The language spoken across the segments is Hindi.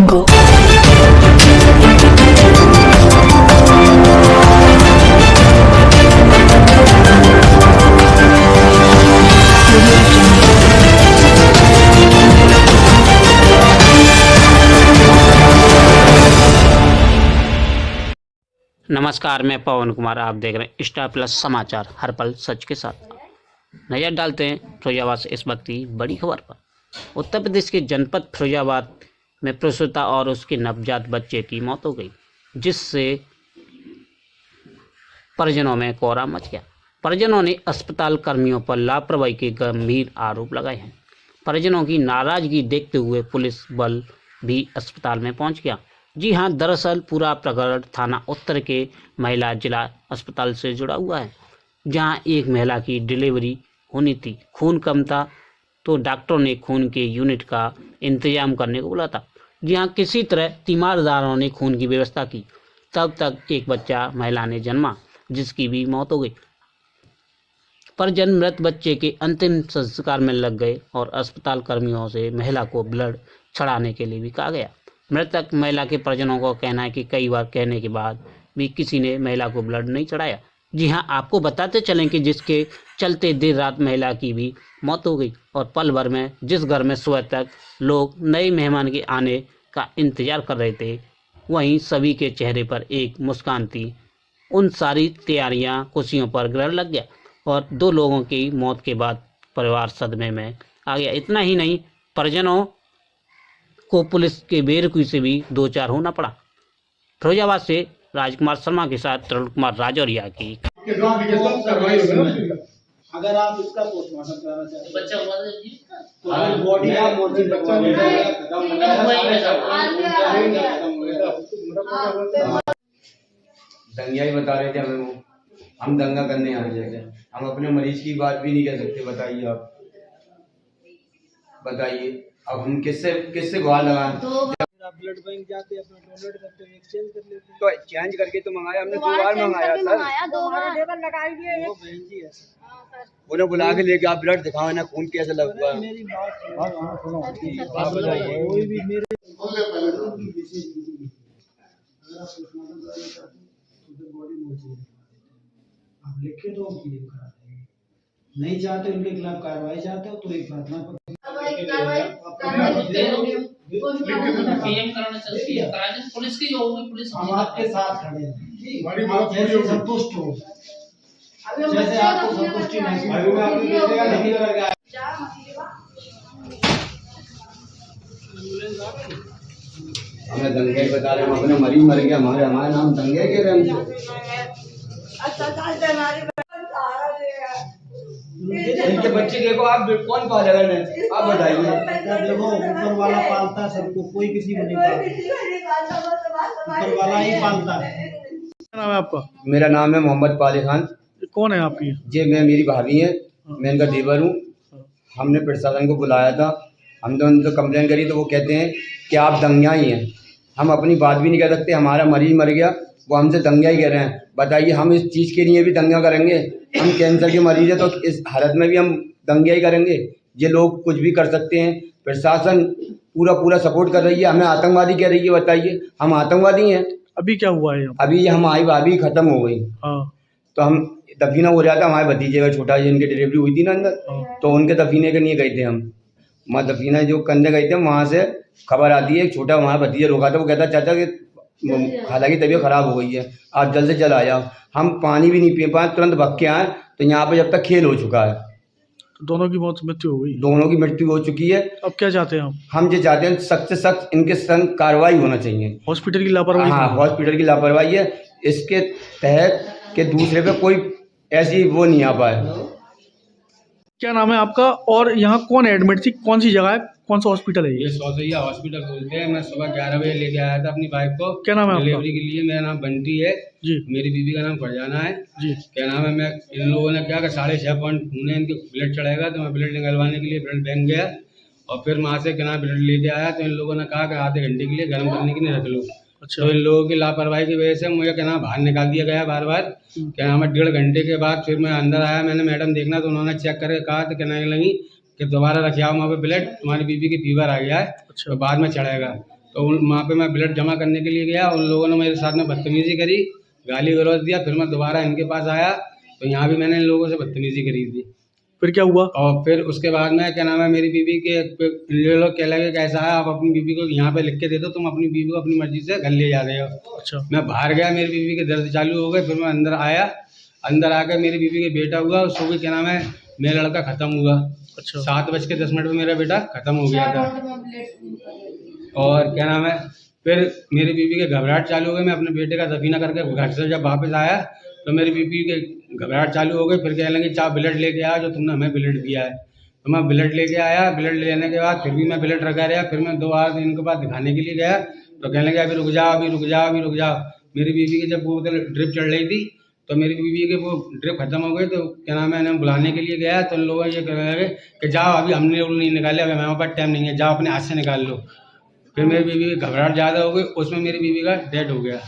Go. नमस्कार, मैं पवन कुमार। आप देख रहे हैं स्टार प्लस समाचार, हर पल सच के साथ। नजर डालते हैं फिरोजाबाद से इस वक्त की बड़ी खबर पर। उत्तर प्रदेश के जनपद फिरोजाबाद में प्रसूता और उसके नवजात बच्चे की मौत हो गई, जिससे परिजनों में कोहराम मच गया। परिजनों ने अस्पताल कर्मियों पर लापरवाही के गंभीर आरोप लगाए हैं। परिजनों की नाराजगी देखते हुए पुलिस बल भी अस्पताल में पहुंच गया। जी हां, दरअसल पूरा प्रकरण थाना उत्तर के महिला जिला अस्पताल से जुड़ा हुआ है, जहां एक महिला की डिलीवरी होनी थी। खून कम था तो डॉक्टरों ने खून के यूनिट का इंतजाम करने को बोला था। जी हां, किसी तरह तीमारदारों ने खून की व्यवस्था की, तब तक एक बच्चा महिला ने जन्मा, जिसकी भी मौत हो गई। परिजन मृत बच्चे के अंतिम संस्कार में लग गए और अस्पताल कर्मियों से महिला को ब्लड चढ़ाने के लिए भी कहा गया। मृतक महिला के परिजनों का कहना है कि कई बार कहने के बाद भी किसी ने महिला को ब्लड नहीं चढ़ाया। जी हां, आपको बताते चलें कि जिसके चलते देर रात महिला की भी मौत हो गई और पल भर में जिस घर में सुबह तक लोग नए मेहमान के आने का इंतजार कर रहे थे, वहीं सभी के चेहरे पर एक मुस्कान थी। उन सारी तैयारियां खुशियों पर ग्रहण लग गया और दो लोगों की मौत के बाद परिवार सदमे में आ गया। इतना ही नहीं, परिजनों को पुलिस के बेरुखी से भी दो चार होना पड़ा। फिरोजाबाद से राजकुमार शर्मा के साथ तरुण कुमार राजौरिया की। अगर आप इसका पोस्टमार्टम कराना चाहते हैं, बच्चा हुआ तो अगर बॉडी आप मॉर्निंग दंगा ही बता रहे थे हमें वो। हम दंगा करने आ रहे थे, हम अपने मरीज की बात भी नहीं कह सकते। बताइए आप, बताइए अब हम किससे किससे गुहार लगाएं? आप ब्लड बैंक जाते अपना डोनेट करते हैं, एक्सचेंज कर लेते हैं। तो एक्सचेंज करके तो मंगाया हमने, 2 बार मंगाया सर। दो बार लेबर लगाई दिए वो बहन जी है उन्हें बुला के लेके आप ब्लड दिखाओ ना, खून कैसे लग हुआ है। मेरी बात सुनो, कोई भी मेरे आप लिखे तो हम क्लेम करा देंगे, नहीं चाहते उनके खिलाफ कार्रवाई चाहते हो तो एक प्रार्थना पुलिस की जो होगी पुलिस हम आपके साथ खड़े हैं, जैसे संतुष्ट हो, जैसे आपको संतुष्टि महसूस हमें दंगे ही बता रहे, हम अपने मरीज मर गया, हमारे नाम दंगे के रहे हमसे। इनके बच्चे देखो आप, कौन पालेगा इन्हें? आप बताइए। देखो ऊपर वाला पालता सबको, कोई किसी को नहीं पालता, ऊपर वाला ही पालता है। क्या नाम है आपका? मेरा नाम है मोहम्मद पाली खान। कौन है आपकी? जी मैं, मेरी भाभी है, मैं इनका देवर हूँ। हमने प्रशासन को बुलाया था, हमने उनसे कंप्लेन करी तो वो कहते हैं कि आप दंगा ही हैं। हम अपनी बात भी नहीं कह सकते, हमारा मरीज मर गया, वो हमसे दंगा ही कह रहे हैं। बताइए हम इस चीज़ के लिए भी दंगा करेंगे? हम कैंसर के मरीज है तो इस हालत में भी हम दंगा ही करेंगे? ये लोग कुछ भी कर सकते हैं। प्रशासन पूरा सपोर्ट कर रही है, हमें आतंकवादी कह रही है। बताइए हम आतंकवादी हैं? अभी क्या हुआ है? अभी हमारी भाभी खत्म हो गई, हाँ, तो हम दफीना हो जाता, हमारे भतीजे का छोटा जिनकी डिलीवरी हुई थी ना अंदर, तो उनके दफीने के लिए गए थे हम। वहाँ दफीना जो करने गए थे, वहाँ से खबर आती है, छोटा हमारा भतीजा रोका था, वो कहता चाचा कि हालांकि तबीयत खराब हो गई है, आप जल्द से जल्द आ जाओ। हम पानी भी नहीं पी पाए, तुरंत भाग के आए, तो यहाँ पे जब तक खेल हो चुका है। दोनों की मृत्यु हो गई। दोनों की मृत्यु हो चुकी है। अब क्या चाहते हैं हम ये चाहते हैं सख्त से सख्त इनके संग कार्रवाई होना चाहिए। हॉस्पिटल की लापरवाही? हाँ, हॉस्पिटल की लापरवाही है, इसके तहत के दूसरे पे कोई ऐसी वो नहीं आ पाए। क्या नाम है आपका और यहाँ कौन एडमिट थी? कौन सी जगह है? कौन सा हॉस्पिटल है ये सौसैया हॉस्पिटल बोलते हैं। मैं सुबह 11 बजे लेके आया था अपनी वाइफ को। क्या नाम है आपका? डिलीवरी के लिए। मेरा नाम बंटी है जी। मेरी बीवी का नाम फरजाना है जी। क्या नाम है, मैं इन लोगों ने क्या 6.5 पॉइंट खून है इनके, ब्लड चढ़ेगा, तो मैं ब्लड निकलवाने के लिए ब्लड बैंक गया और फिर वहाँ से क्या ब्लड लेके आया, तो इन लोगों ने कहा कि आधे घंटे के लिए गर्म करने के लिए रख लो। अच्छा। तो इन लोगों की लापरवाही की वजह से मुझे क्या नाम बाहर निकाल दिया गया बार बार। क्या नाम है, 1.5 घंटे के बाद फिर मैं अंदर आया, मैंने मैडम देखना, तो उन्होंने चेक करके कहा तो कहने लगी कि दोबारा रखे आओ वहाँ पे ब्लड, तुम्हारी बीबी की फीवर आ गया है, अच्छा। तो बाद में चढ़ेगा। तो वहाँ पे मैं ब्लड जमा करने के लिए गया, उन लोगों ने मेरे साथ में बदतमीजी करी, गाली गलौज दिया। फिर मैं दोबारा इनके पास आया तो यहाँ भी मैंने इन लोगों से बदतमीजी करी थी। फिर क्या हुआ? और फिर उसके बाद में क्या नाम है, मेरी बीवी के ये लोग कह लगे कैसा है, आप अपनी बीवी को यहाँ पे लिख के दे दो, तुम अपनी बीवी को अपनी मर्जी से घर ले जा रहे हो। अच्छा। मैं बाहर गया, मेरी बीवी के दर्द चालू हो गए। फिर मैं अंदर आया, अंदर आकर मेरी बीवी के बेटा हुआ, उसको भी क्या नाम है, मेरा लड़का ख़त्म हुआ। अच्छा। 7:10 पे मेरा बेटा ख़त्म हो गया था। और क्या नाम है, फिर मेरी बीवी के घबराहट चालू हो गई। मैं अपने बेटे का दफीना करके घर से जब वापस आया तो मेरी बीवी के घबराहट चालू हो गई। फिर कहने लगी चाह ब्लड लेके आया, जो तुमने हमें ब्लड दिया है। तो मैं ब्लड लेके आया, ब्लड लेने के बाद फिर भी मैं ब्लड रखा रहा। फिर मैं 2 बार इनके पास दिखाने के लिए गया तो कहने लगे अभी रुक जाओ, अभी रुक जाओ, अभी रुक जाओ। मेरी बीवी की जब वो ड्रिप चढ़ रही थी तो मेरी बीवी के वो ड्रिप खत्म हो गई। तो क्या नाम है, इन्हें बुलाने के लिए गया तो उन लोगों ये कहने लगे कि जाओ, अभी हमने वो नहीं निकाले, अभी हमारे पास टाइम नहीं है, जाओ अपने हाथ से निकाल लो। फिर मेरी बीवी की घबराहट ज़्यादा हो गई, उसमें मेरी बीवी का डेथ हो गया।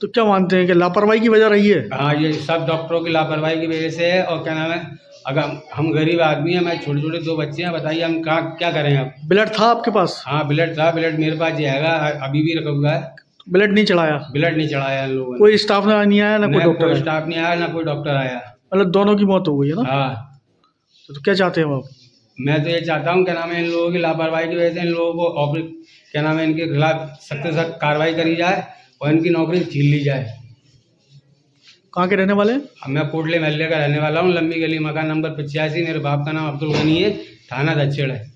तो क्या मानते हैं कि लापरवाही की वजह रही है? हाँ, ये सब डॉक्टरों की लापरवाही की वजह से है। और क्या नाम है, अगर हम गरीब आदमी हैं, हमारे छोटे छोटे 2 बच्चे हैं, बताइए हम क्या करें अब। ब्लड था आपके पास? हाँ, ब्लड था, ब्लड मेरे पास ये हैगा, अभी भी रखा हुआ है। ब्लड नहीं चढ़ाया? ब्लड नहीं चढ़ाया इन लोगों ने। कोई स्टाफ नहीं आया, ना कोई डॉक्टर आया? स्टाफ नहीं आया, ना कोई डॉक्टर आया। मतलब दोनों की मौत हो गई है ना? हाँ, तो क्या चाहते हैं आप? मैं तो ये चाहता हूँ क्या नाम है, इन लोगों की लापरवाही की वजह से इन लोगों को क्या नाम है, इनके खिलाफ सख्त से सख्त कार्रवाई करी जाए और इनकी नौकरी छीन ली जाए। कहाँ के रहने वाले हैं? मैं कोटले महल्ले का रहने वाला हूँ, लंबी गली, मकान नंबर 85। मेरे बाप का नाम अब्दुल गनी है, थाना दक्षिण है।